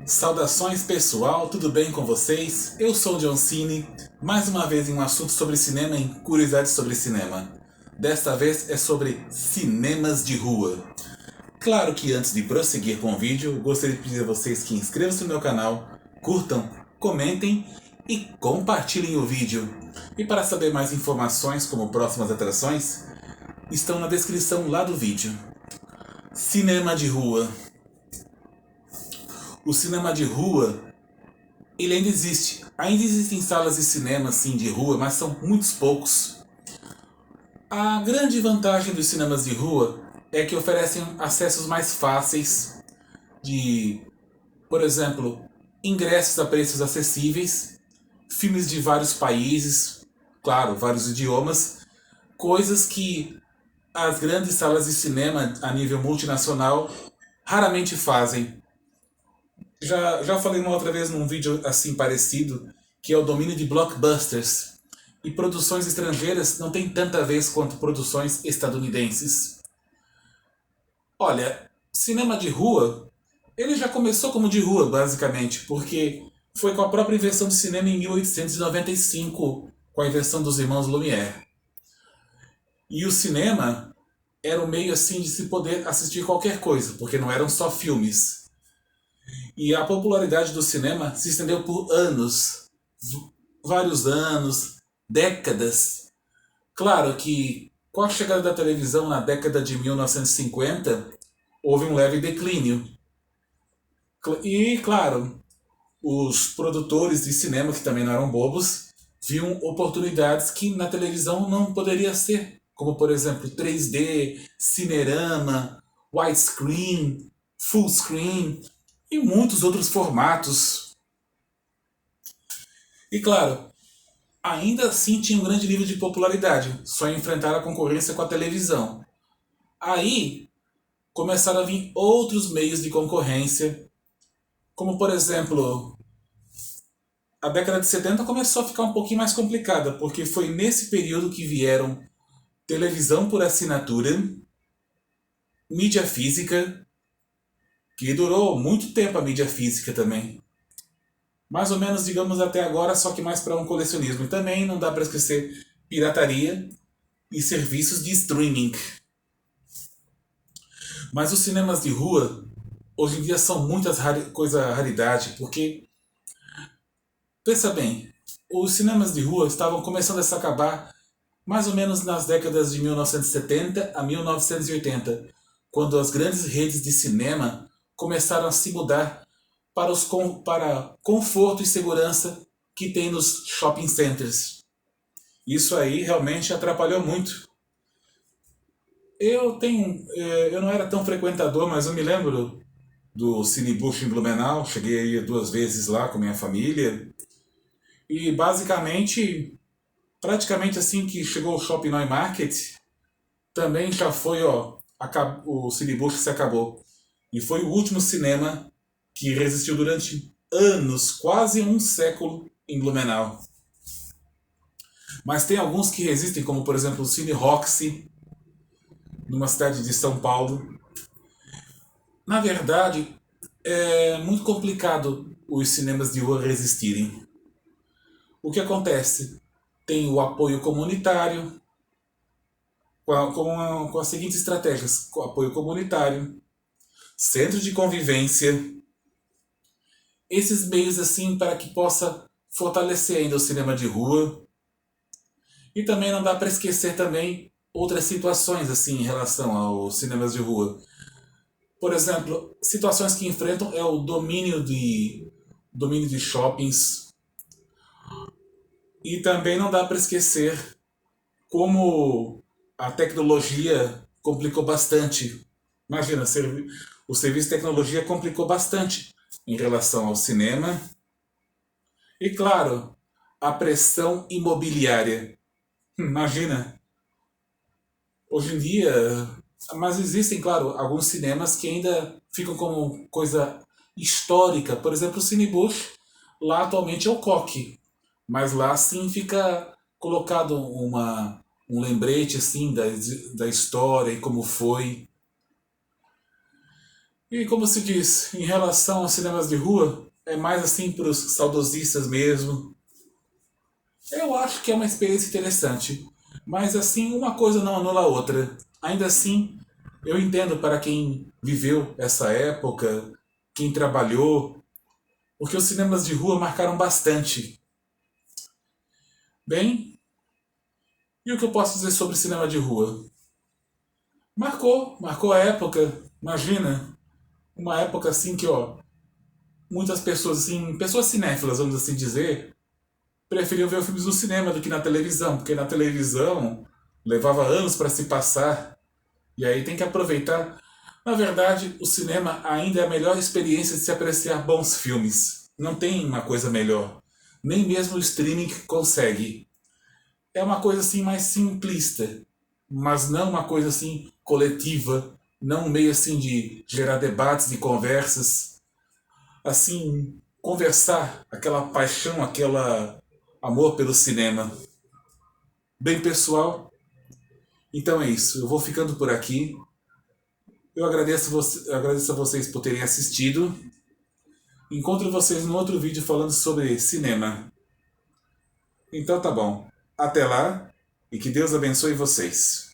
Saudações pessoal, tudo bem com vocês? Eu sou o John Cine, mais uma vez em um assunto sobre cinema em Curiosidades sobre Cinema. Desta vez é sobre cinemas de rua. Claro que antes de prosseguir com o vídeo, gostaria de pedir a vocês que inscrevam-se no meu canal, curtam, comentem e compartilhem o vídeo. E para saber mais informações como próximas atrações, estão na descrição lá do vídeo. Cinema de rua. O cinema de rua, ele ainda existe. Ainda existem salas de cinema assim de rua, mas são muitos poucos. A grande vantagem dos cinemas de rua é que oferecem acessos mais fáceis de, por exemplo, ingressos a preços acessíveis, filmes de vários países, claro, vários idiomas, coisas que as grandes salas de cinema a nível multinacional raramente fazem. Já falei uma outra vez num vídeo assim parecido, que é o domínio de blockbusters. E produções estrangeiras não tem tanta vez quanto produções estadunidenses. Olha, cinema de rua, ele já começou como de rua, basicamente, porque foi com a própria invenção do cinema em 1895, com a invenção dos irmãos Lumière. E o cinema era um meio assim de se poder assistir qualquer coisa, porque não eram só filmes. E a popularidade do cinema se estendeu por anos, vários anos, décadas. Claro que com a chegada da televisão na década de 1950, houve um leve declínio. E, claro, os produtores de cinema, que também não eram bobos, viam oportunidades que na televisão não poderia ser, como por exemplo 3D, cinerama, widescreen, full screen e muitos outros formatos. E claro, ainda assim tinha um grande nível de popularidade, só enfrentar a concorrência com a televisão. Aí começaram a vir outros meios de concorrência, como por exemplo, a década de 70 começou a ficar um pouquinho mais complicada, porque foi nesse período que vieram televisão por assinatura, mídia física, que durou muito tempo a mídia física também. Mais ou menos, digamos, até agora, só que mais para um colecionismo. E também não dá para esquecer pirataria e serviços de streaming. Mas os cinemas de rua, hoje em dia, são muitas coisa raridade, porque, pensa bem, os cinemas de rua estavam começando a se acabar mais ou menos nas décadas de 1970 a 1980, quando as grandes redes de cinema começaram a se mudar para conforto e segurança que tem nos shopping centers. Isso aí realmente atrapalhou muito. Eu não era tão frequentador, mas eu me lembro do Cine Bush em Blumenau. Cheguei aí 2 vezes lá com minha família. E basicamente, praticamente assim que chegou o Shopping Neumarkt, também já foi, o Cine Bush se acabou. E foi o último cinema que resistiu durante anos, quase um século, em Blumenau. Mas tem alguns que resistem, como por exemplo o Cine Roxy, numa cidade de São Paulo. Na verdade, é muito complicado os cinemas de rua resistirem. O que acontece? Tem o apoio comunitário, com as seguintes estratégias: com apoio comunitário, centro de convivência, esses meios assim para que possa fortalecer ainda o cinema de rua. E também não dá para esquecer também outras situações assim em relação aos cinemas de rua. Por exemplo, situações que enfrentam é o domínio de shoppings. E também não dá para esquecer como a tecnologia complicou bastante. Imagina, o serviço de tecnologia complicou bastante em relação ao cinema. E claro, a pressão imobiliária. Imagina, hoje em dia, mas existem, claro, alguns cinemas que ainda ficam como coisa histórica. Por exemplo, o Cine Bush, lá atualmente é o Coque. Mas lá sim fica colocado um lembrete assim da história e como foi. E como se diz, em relação aos cinemas de rua, é mais assim para os saudosistas mesmo. Eu acho que é uma experiência interessante. Mas assim, uma coisa não anula a outra. Ainda assim, eu entendo para quem viveu essa época, quem trabalhou, porque os cinemas de rua marcaram bastante. Bem, e o que eu posso dizer sobre cinema de rua? Marcou a época. Imagina, uma época assim que, ó, muitas pessoas assim, pessoas cinéfilas, vamos assim dizer, preferiam ver filmes no cinema do que na televisão, porque na televisão levava anos para se passar. E aí tem que aproveitar. Na verdade, o cinema ainda é a melhor experiência de se apreciar bons filmes. Não tem uma coisa melhor. Nem mesmo o streaming consegue. É uma coisa assim mais simplista, mas não uma coisa assim coletiva, não um meio assim de gerar debates e conversas, assim conversar, aquela paixão, aquela amor pelo cinema. Bem pessoal, então é isso. Eu vou ficando por aqui. Eu agradeço a vocês por terem assistido. Encontro vocês no outro vídeo falando sobre cinema. Então tá bom. Até lá e que Deus abençoe vocês.